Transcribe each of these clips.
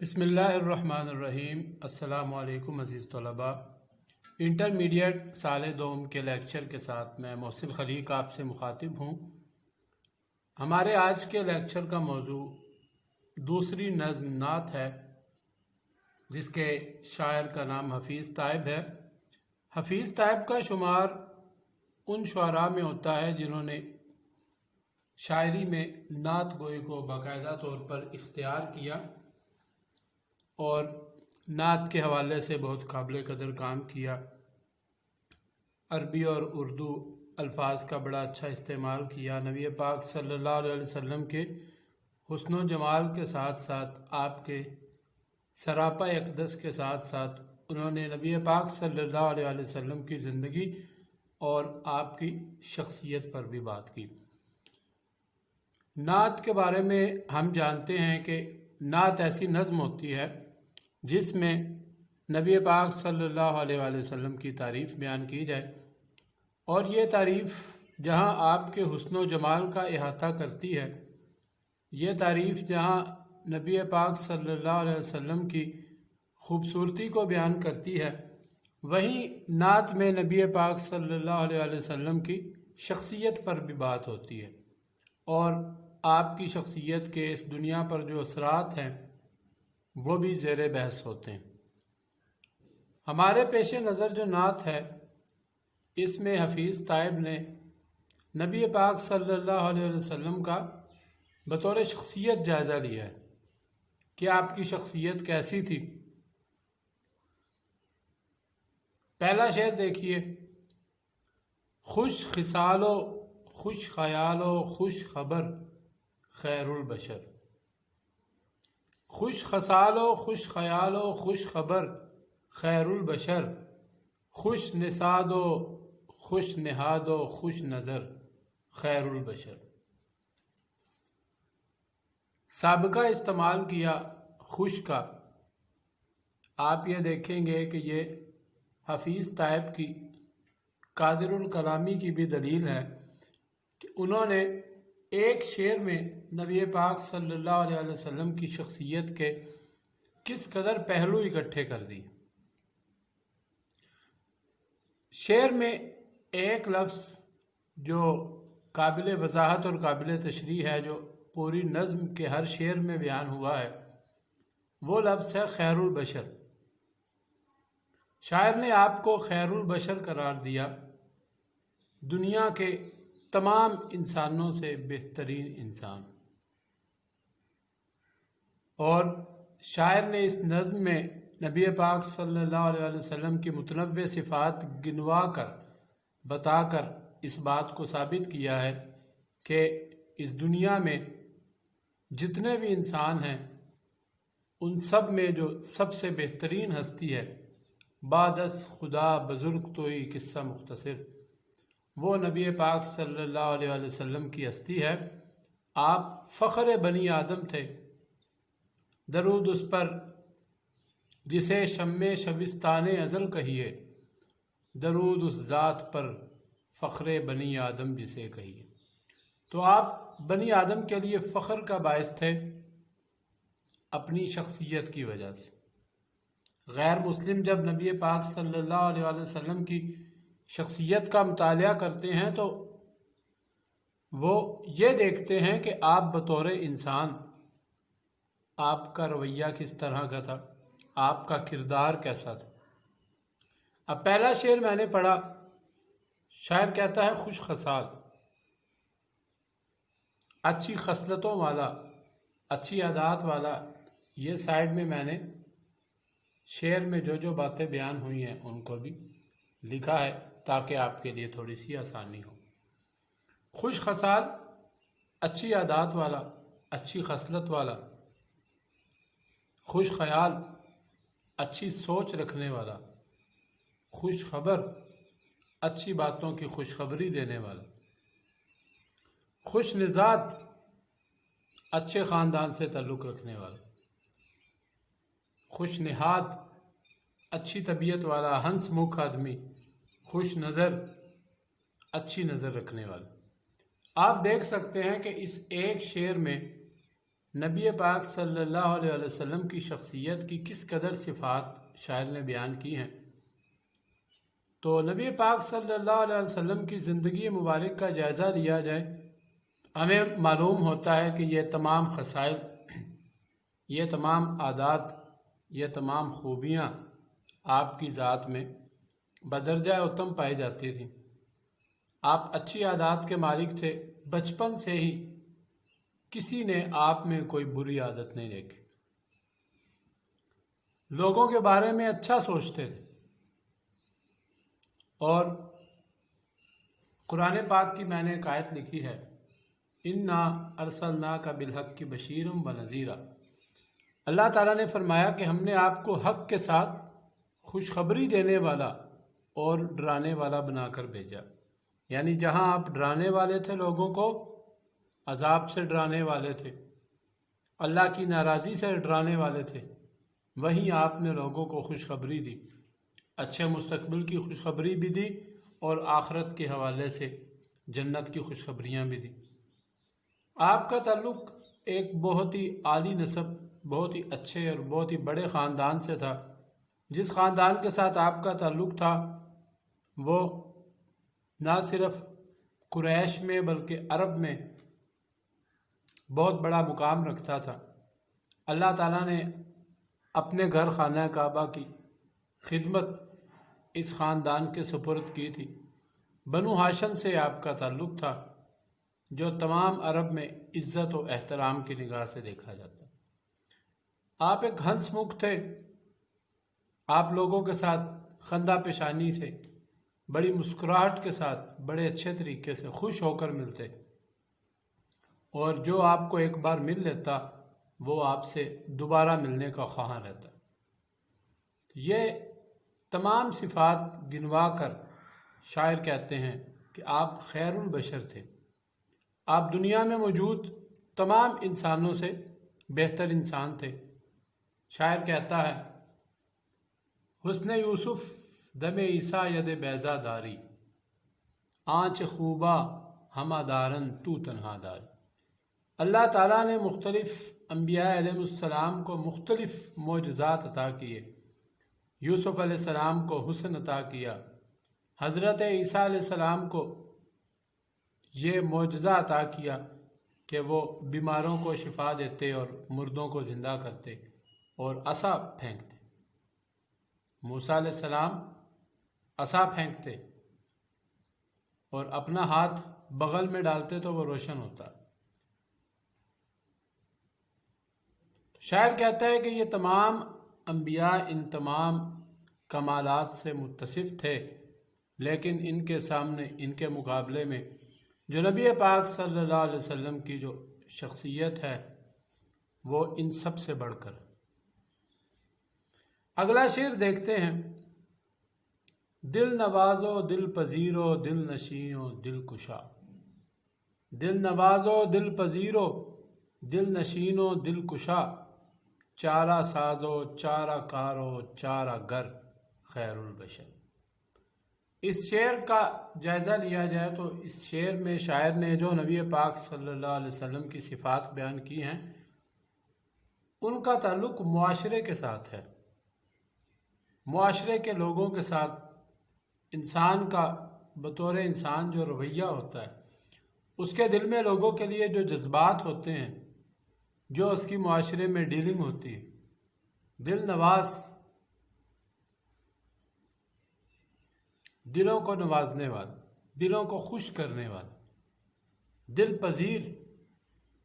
بسم اللہ الرحمن الرحیم۔ السلام علیکم عزیز طلباء۔ انٹرمیڈیٹ سال دوم کے لیکچر کے ساتھ میں محسن خلیق آپ سے مخاطب ہوں۔ ہمارے آج کے لیکچر کا موضوع دوسری نظم نعت ہے، جس کے شاعر کا نام حفیظ طیب ہے۔ حفیظ طیب کا شمار ان شعراء میں ہوتا ہے جنہوں نے شاعری میں نعت گوئی کو باقاعدہ طور پر اختیار کیا اور نعت کے حوالے سے بہت قابل قدر کام کیا۔ عربی اور اردو الفاظ کا بڑا اچھا استعمال کیا۔ نبی پاک صلی اللہ علیہ وسلم کے حسن و جمال کے ساتھ ساتھ آپ کے سراپا اقدس کے ساتھ ساتھ انہوں نے نبی پاک صلی اللہ علیہ وسلم کی زندگی اور آپ کی شخصیت پر بھی بات کی۔ نعت کے بارے میں ہم جانتے ہیں کہ نعت ایسی نظم ہوتی ہے جس میں نبی پاک صلی اللہ علیہ وسلم کی تعریف بیان کی جائے، اور یہ تعریف جہاں آپ کے حسن و جمال کا احاطہ کرتی ہے، یہ تعریف جہاں نبی پاک صلی اللہ علیہ وسلم کی خوبصورتی کو بیان کرتی ہے، وہیں نعت میں نبی پاک صلی اللہ علیہ وسلم کی شخصیت پر بھی بات ہوتی ہے، اور آپ کی شخصیت کے اس دنیا پر جو اثرات ہیں وہ بھی زیر بحث ہوتے ہیں۔ ہمارے پیش نظر جو نعت ہے، اس میں حفیظ طیب نے نبی پاک صلی اللہ علیہ وسلم کا بطور شخصیت جائزہ لیا ہے کہ آپ کی شخصیت کیسی تھی۔ پہلا شعر دیکھیے: خوش خصال و خوش خیال و خوش خبر خیر البشر۔ خوش خصال و خوش خیال و خوش خبر خیر البشر، خوش نصاد و خوش نہاد و خوش نظر خیر البشر۔ سابقہ استعمال کیا خوش کا۔ آپ یہ دیکھیں گے کہ یہ حفیظ طیب کی قادر الکلامی کی بھی دلیل ہے کہ انہوں نے ایک شعر میں نبی پاک صلی اللہ علیہ وسلم کی شخصیت کے کس قدر پہلو اکٹھے کر دی۔ شعر میں ایک لفظ جو قابل وضاحت اور قابل تشریح ہے، جو پوری نظم کے ہر شعر میں بیان ہوا ہے، وہ لفظ ہے خیر البشر۔ شاعر نے آپ کو خیر البشر قرار دیا، دنیا کے تمام انسانوں سے بہترین انسان، اور شاعر نے اس نظم میں نبی پاک صلی اللہ علیہ وسلم کی متنوع صفات گنوا کر بتا کر اس بات کو ثابت کیا ہے کہ اس دنیا میں جتنے بھی انسان ہیں، ان سب میں جو سب سے بہترین ہستی ہے، بعد از خدا بزرگ توئی قصہ مختصر، وہ نبی پاک صلی اللہ علیہ وسلم کی ہستی ہے۔ آپ فخر بنی آدم تھے، درود اس پر جسے شمع شبستان ازل کہیے، درود اس ذات پر فخر بنی آدم جسے کہیے۔ تو آپ بنی آدم کے لیے فخر کا باعث تھے اپنی شخصیت کی وجہ سے۔ غیر مسلم جب نبی پاک صلی اللہ علیہ وسلم کی شخصیت کا مطالعہ کرتے ہیں تو وہ یہ دیکھتے ہیں کہ آپ بطور انسان، آپ کا رویہ کس طرح کا تھا، آپ کا کردار کیسا تھا۔ اب پہلا شعر میں نے پڑھا، شاعر کہتا ہے خوش خصال، اچھی خصلتوں والا، اچھی عادات والا۔ یہ سائیڈ میں نے شعر میں جو جو باتیں بیان ہوئی ہیں ان کو بھی لکھا ہے تاکہ آپ کے لیے تھوڑی سی آسانی ہو۔ خوش خصال، اچھی عادات والا، اچھی خصلت والا۔ خوش خیال، اچھی سوچ رکھنے والا۔ خوش خبر، اچھی باتوں کی خوشخبری دینے والا۔ خوش مزاج، اچھے خاندان سے تعلق رکھنے والا۔ خوش نہاد، اچھی طبیعت والا، ہنس مکھ آدمی۔ خوش نظر، اچھی نظر رکھنے والا۔ آپ دیکھ سکتے ہیں کہ اس ایک شعر میں نبی پاک صلی اللہ علیہ وسلم کی شخصیت کی کس قدر صفات شاعر نے بیان کی ہیں، تو نبی پاک صلی اللہ علیہ وسلم کی زندگی مبارک کا جائزہ لیا جائے، ہمیں معلوم ہوتا ہے کہ یہ تمام خصائل، یہ تمام عادات، یہ تمام خوبیاں آپ کی ذات میں بدرجہ اتم پائی جاتی تھیں۔ آپ اچھی عادات کے مالک تھے، بچپن سے ہی کسی نے آپ میں کوئی بری عادت نہیں دیکھی، لوگوں کے بارے میں اچھا سوچتے تھے، اور قرآن پاک کی میں نے ایک آیت لکھی ہے، اِنَّا أَرْسَلْنَاكَ بِالْحَقِّ بَشِيرًا وَنَذِيرًا۔ اللہ تعالیٰ نے فرمایا کہ ہم نے آپ کو حق کے ساتھ خوشخبری دینے والا اور ڈرانے والا بنا کر بھیجا، یعنی جہاں آپ ڈرانے والے تھے، لوگوں کو عذاب سے ڈرانے والے تھے، اللہ کی ناراضی سے ڈرانے والے تھے، وہیں آپ نے لوگوں کو خوشخبری دی، اچھے مستقبل کی خوشخبری بھی دی اور آخرت کے حوالے سے جنت کی خوشخبریاں بھی دی۔ آپ کا تعلق ایک بہت ہی عالی نسب، بہت ہی اچھے اور بہت ہی بڑے خاندان سے تھا۔ جس خاندان کے ساتھ آپ کا تعلق تھا وہ نہ صرف قریش میں بلکہ عرب میں بہت بڑا مقام رکھتا تھا۔ اللہ تعالیٰ نے اپنے گھر خانہ کعبہ کی خدمت اس خاندان کے سپرد کی تھی۔ بنو ہاشم سے آپ کا تعلق تھا، جو تمام عرب میں عزت و احترام کی نگاہ سے دیکھا جاتا۔ آپ ایک ہنس مکھ تھے، آپ لوگوں کے ساتھ خندہ پیشانی سے، بڑی مسکراہٹ کے ساتھ، بڑے اچھے طریقے سے خوش ہو کر ملتے، اور جو آپ کو ایک بار مل لیتا وہ آپ سے دوبارہ ملنے کا خواہاں رہتا۔ یہ تمام صفات گنوا کر شاعر کہتے ہیں کہ آپ خیر البشر تھے، آپ دنیا میں موجود تمام انسانوں سے بہتر انسان تھے۔ شاعر کہتا ہے، حسن یوسف دم عیسیٰ ید بیضا داری، آنچ خوبا ہمہ دارن تو تنہا داری۔ اللہ تعالیٰ نے مختلف انبیاء علیہ السلام کو مختلف معجزات عطا کیے۔ یوسف علیہ السلام کو حسن عطا کیا، حضرت عیسیٰ علیہ السلام کو یہ معجزہ عطا کیا کہ وہ بیماروں کو شفا دیتے اور مردوں کو زندہ کرتے اور عصا پھینکتے۔ موسیٰ علیہ السلام عصا پھینکتے اور اپنا ہاتھ بغل میں ڈالتے تو وہ روشن ہوتا۔ شاعر کہتا ہے کہ یہ تمام انبیاء ان تمام کمالات سے متصف تھے، لیکن ان کے سامنے، ان کے مقابلے میں جو نبی پاک صلی اللہ علیہ وسلم کی جو شخصیت ہے وہ ان سب سے بڑھ کر۔ اگلا شعر دیکھتے ہیں، دل نوازو دل پذیرو دل نشینو دل کشا، دل نوازو دل پذیرو دل نشینو دل کشا، چارہ سازو چارہ کارو چارہ گر خیر البشر۔ اس شعر کا جائزہ لیا جائے تو اس شعر میں شاعر نے جو نبی پاک صلی اللہ علیہ وسلم کی صفات بیان کی ہیں ان کا تعلق معاشرے کے ساتھ ہے، معاشرے کے لوگوں کے ساتھ۔ انسان کا بطور انسان جو رویہ ہوتا ہے، اس کے دل میں لوگوں کے لیے جو جذبات ہوتے ہیں، جو اس کی معاشرے میں ڈیلنگ ہوتی ہے، دل نواز، دلوں کو نوازنے والا، دلوں کو خوش کرنے والا، دل پذیر،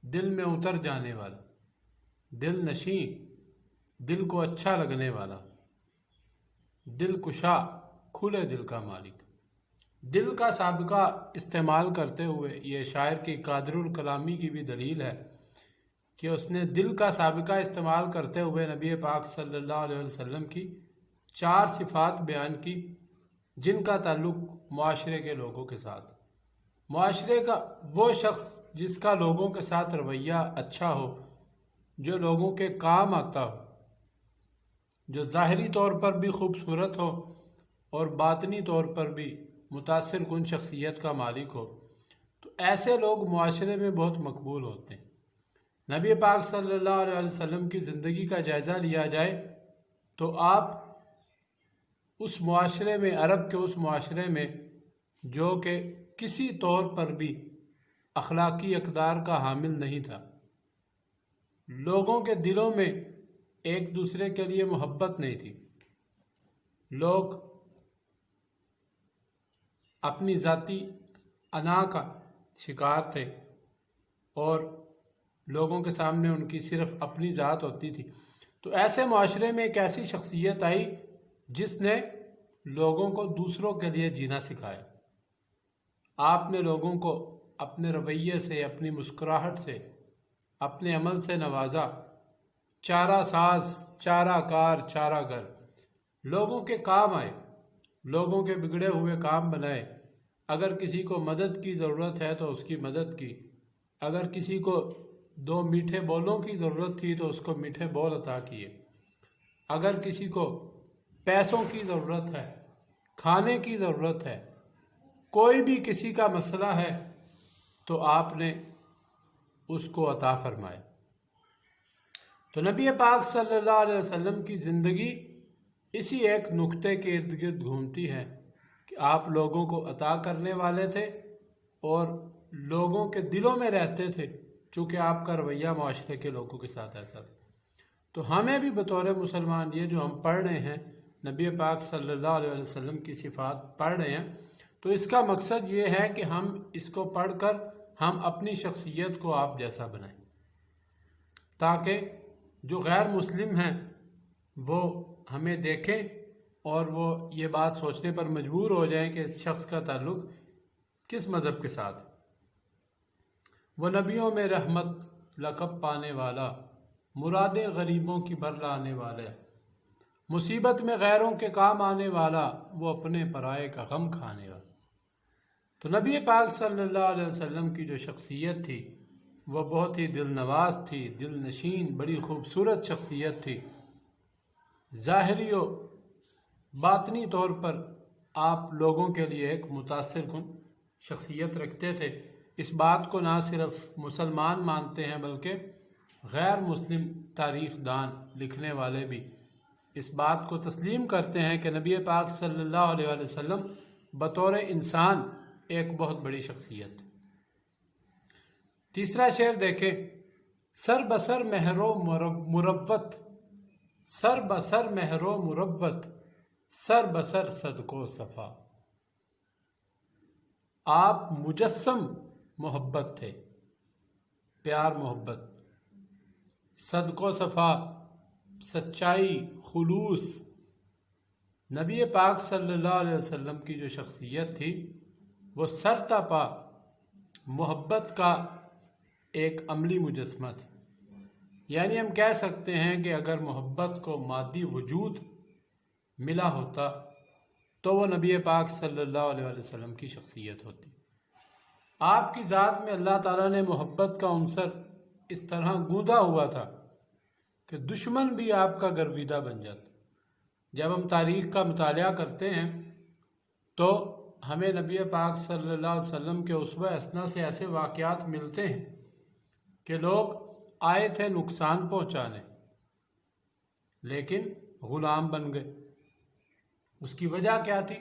دل میں اتر جانے والا، دل نشیں، دل کو اچھا لگنے والا، دل کشا، کھلے دل کا مالک۔ دل کا سابقہ استعمال کرتے ہوئے یہ شاعر کی قادر الکلامی کی بھی دلیل ہے کہ اس نے دل کا سابقہ استعمال کرتے ہوئے نبی پاک صلی اللہ علیہ وسلم کی 4 صفات بیان کی جن کا تعلق معاشرے کے لوگوں کے ساتھ۔ معاشرے کا وہ شخص جس کا لوگوں کے ساتھ رویہ اچھا ہو، جو لوگوں کے کام آتا ہو، جو ظاہری طور پر بھی خوبصورت ہو اور باطنی طور پر بھی متاثر کن شخصیت کا مالک ہو، تو ایسے لوگ معاشرے میں بہت مقبول ہوتے ہیں۔ نبی پاک صلی اللہ علیہ وسلم کی زندگی کا جائزہ لیا جائے تو آپ اس معاشرے میں، عرب کے اس معاشرے میں جو کہ کسی طور پر بھی اخلاقی اقدار کا حامل نہیں تھا، لوگوں کے دلوں میں ایک دوسرے کے لیے محبت نہیں تھی، لوگ اپنی ذاتی انا کا شکار تھے اور لوگوں کے سامنے ان کی صرف اپنی ذات ہوتی تھی، تو ایسے معاشرے میں ایک ایسی شخصیت آئی جس نے لوگوں کو دوسروں کے لیے جینا سکھایا۔ آپ نے لوگوں کو اپنے رویے سے، اپنی مسکراہٹ سے، اپنے عمل سے نوازا، چارہ ساز، چارہ کار، چارہ گر، لوگوں کے کام آئے، لوگوں کے بگڑے ہوئے کام بنائے۔ اگر کسی کو مدد کی ضرورت ہے تو اس کی مدد کی، اگر کسی کو دو میٹھے بولوں کی ضرورت تھی تو اس کو میٹھے بول عطا کیے، اگر کسی کو پیسوں کی ضرورت ہے، کھانے کی ضرورت ہے، کوئی بھی کسی کا مسئلہ ہے تو آپ نے اس کو عطا فرمائے۔ تو نبی پاک صلی اللہ علیہ وسلم کی زندگی اسی ایک نقطے کے ارد گرد گھومتی ہے کہ آپ لوگوں کو عطا کرنے والے تھے اور لوگوں کے دلوں میں رہتے تھے، چونکہ آپ کا رویہ معاشرے کے لوگوں کے ساتھ ایسا تھا۔ تو ہمیں بھی بطور مسلمان یہ جو ہم پڑھ رہے ہیں، نبی پاک صلی اللہ علیہ وسلم کی صفات پڑھ رہے ہیں، تو اس کا مقصد یہ ہے کہ ہم اس کو پڑھ کر ہم اپنی شخصیت کو آپ جیسا بنائیں، تاکہ جو غیر مسلم ہیں وہ ہمیں دیکھیں اور وہ یہ بات سوچنے پر مجبور ہو جائیں کہ اس شخص کا تعلق کس مذہب کے ساتھ۔ وہ نبیوں میں رحمت لقب پانے والا، مرادیں غریبوں کی بھر لانے والا، مصیبت میں غیروں کے کام آنے والا، وہ اپنے پرائے کا غم کھانے والا۔ تو نبی پاک صلی اللہ علیہ وسلم کی جو شخصیت تھی وہ بہت ہی دل نواز تھی، دل نشین، بڑی خوبصورت شخصیت تھی۔ ظاہری و باطنی طور پر آپ لوگوں کے لیے ایک متاثر کن شخصیت رکھتے تھے۔ اس بات کو نہ صرف مسلمان مانتے ہیں بلکہ غیر مسلم تاریخ دان لکھنے والے بھی اس بات کو تسلیم کرتے ہیں کہ نبی پاک صلی اللہ علیہ وسلم بطور انسان ایک بہت بڑی شخصیت۔ تیسرا شعر دیکھیں، سر بسر مہر و مروت، سر بسر مہر و مروت، سر بسر صدق و صفا۔ آپ مجسم محبت تھے، پیار محبت، صدق و صفا، سچائی، خلوص۔ نبی پاک صلی اللہ علیہ وسلم کی جو شخصیت تھی وہ سرتاپا محبت کا ایک عملی مجسمہ تھی۔ یعنی ہم کہہ سکتے ہیں کہ اگر محبت کو مادی وجود ملا ہوتا تو وہ نبی پاک صلی اللہ علیہ وسلم کی شخصیت ہوتی۔ آپ کی ذات میں اللہ تعالیٰ نے محبت کا عنصر اس طرح گوندا ہوا تھا کہ دشمن بھی آپ کا گرویدہ بن جاتا۔ جب ہم تاریخ کا مطالعہ کرتے ہیں تو ہمیں نبی پاک صلی اللہ علیہ وسلم کے اسوہ حسنہ سے ایسے واقعات ملتے ہیں کہ لوگ آئے تھے نقصان پہنچانے لیکن غلام بن گئے۔ اس کی وجہ کیا تھی؟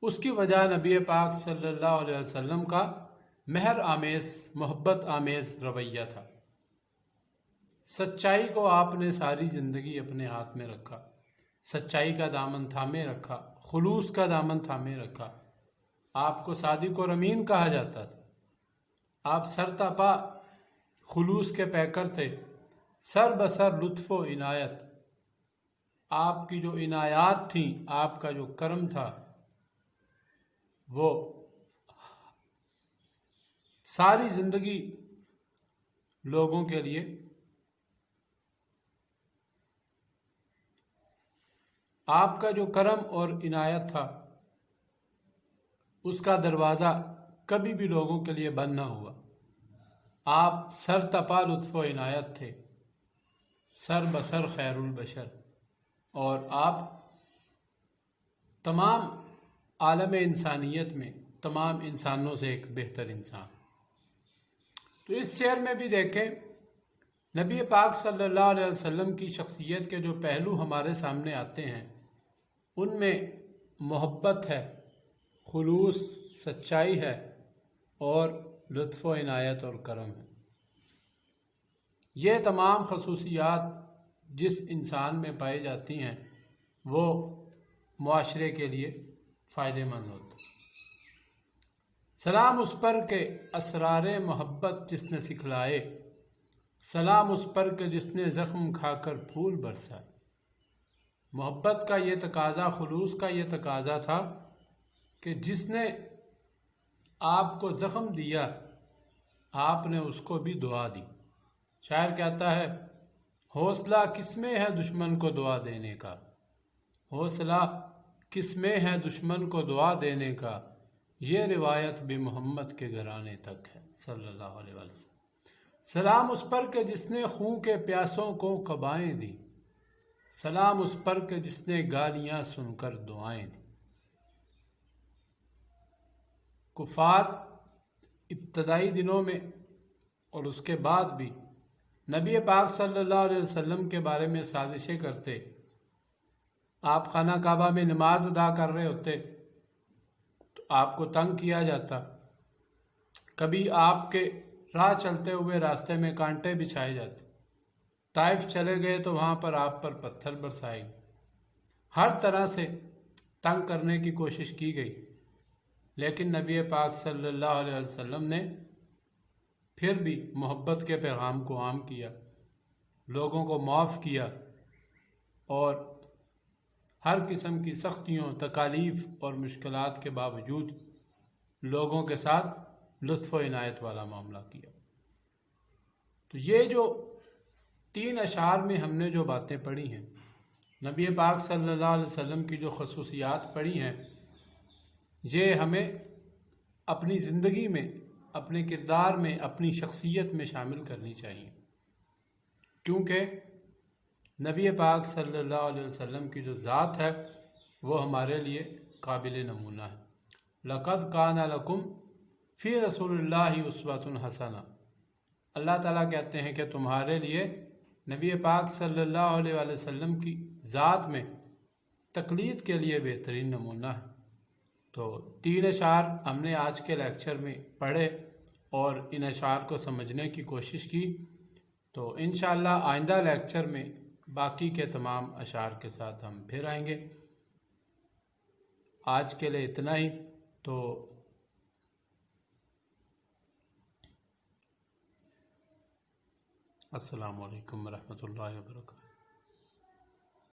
اس کی وجہ نبی پاک صلی اللہ علیہ وسلم کا مہر آمیز، محبت آمیز رویہ تھا۔ سچائی کو آپ نے ساری زندگی اپنے ہاتھ میں رکھا، سچائی کا دامن تھامے رکھا، خلوص کا دامن تھامے رکھا۔ آپ کو صادق اور امین کہا جاتا تھا۔ آپ سرتاپا خلوص کے پیکر تھے، سر بسر لطف و عنایت۔ آپ کی جو عنایات تھیں، آپ کا جو کرم تھا وہ ساری زندگی لوگوں کے لیے آپ کا جو کرم اور عنایت تھا اس کا دروازہ کبھی بھی لوگوں کے لیے بند نہ ہوا۔ آپ سر تپا لطف و عنایت تھے، سر بسر خیر البشر، اور آپ تمام عالم انسانیت میں تمام انسانوں سے ایک بہتر انسان۔ تو اس شعر میں بھی دیکھیں نبی پاک صلی اللہ علیہ وسلم کی شخصیت کے جو پہلو ہمارے سامنے آتے ہیں ان میں محبت ہے، خلوص، سچائی ہے اور لطف و عنایت اور کرم ہے۔ یہ تمام خصوصیات جس انسان میں پائی جاتی ہیں وہ معاشرے کے لیے فائدہ مند ہوتا ہے۔ سلام اس پر کہ اسرار محبت جس نے سکھلائے، سلام اس پر کہ جس نے زخم کھا کر پھول برسائے۔ محبت کا یہ تقاضا، خلوص کا یہ تقاضا تھا کہ جس نے آپ کو زخم دیا آپ نے اس کو بھی دعا دی۔ شاعر کہتا ہے حوصلہ کس میں ہے دشمن کو دعا دینے کا، حوصلہ کس میں ہے دشمن کو دعا دینے کا، یہ روایت بھی محمد کے گھرانے تک ہے صلی اللہ علیہ وسلم۔ سلام اس پر کہ جس نے خون کے پیاسوں کو قبائیں دی، سلام اس پر کہ جس نے گالیاں سن کر دعائیں دی۔ کفار ابتدائی دنوں میں اور اس کے بعد بھی نبی پاک صلی اللہ علیہ وسلم کے بارے میں سازشیں کرتے۔ آپ خانہ کعبہ میں نماز ادا کر رہے ہوتے تو آپ کو تنگ کیا جاتا، کبھی آپ کے راہ چلتے ہوئے راستے میں کانٹے بچھائے جاتے، طائف چلے گئے تو وہاں پر آپ پر پتھر برسائے گئے، ہر طرح سے تنگ کرنے کی کوشش کی گئی، لیکن نبی پاک صلی اللہ علیہ وسلم نے پھر بھی محبت کے پیغام کو عام کیا، لوگوں کو معاف کیا اور ہر قسم کی سختیوں، تکالیف اور مشکلات کے باوجود لوگوں کے ساتھ لطف و عنایت والا معاملہ کیا۔ تو یہ جو 3 اشعار میں ہم نے جو باتیں پڑھی ہیں، نبی پاک صلی اللہ علیہ وسلم کی جو خصوصیات پڑھی ہیں، یہ ہمیں اپنی زندگی میں، اپنے کردار میں، اپنی شخصیت میں شامل کرنی چاہیے، کیونکہ نبی پاک صلی اللہ علیہ وسلم کی جو ذات ہے وہ ہمارے لیے قابل نمونہ ہے۔ لَقَدْ كَانَ لَكُمْ فِي رَسُولِ اللَّهِ أُسْوَةٌ حَسَنَةٌ۔ اللہ تعالیٰ کہتے ہیں کہ تمہارے لیے نبی پاک صلی اللہ علیہ وسلم کی ذات میں تقلید کے لیے بہترین نمونہ ہے۔ تو 3 اشعار ہم نے آج کے لیکچر میں پڑھے اور ان اشعار کو سمجھنے کی کوشش کی، تو انشاءاللہ آئندہ لیکچر میں باقی کے تمام اشعار کے ساتھ ہم پھر آئیں گے۔ آج کے لیے اتنا ہی، تو السلام علیکم ورحمۃ اللہ وبرکاتہ۔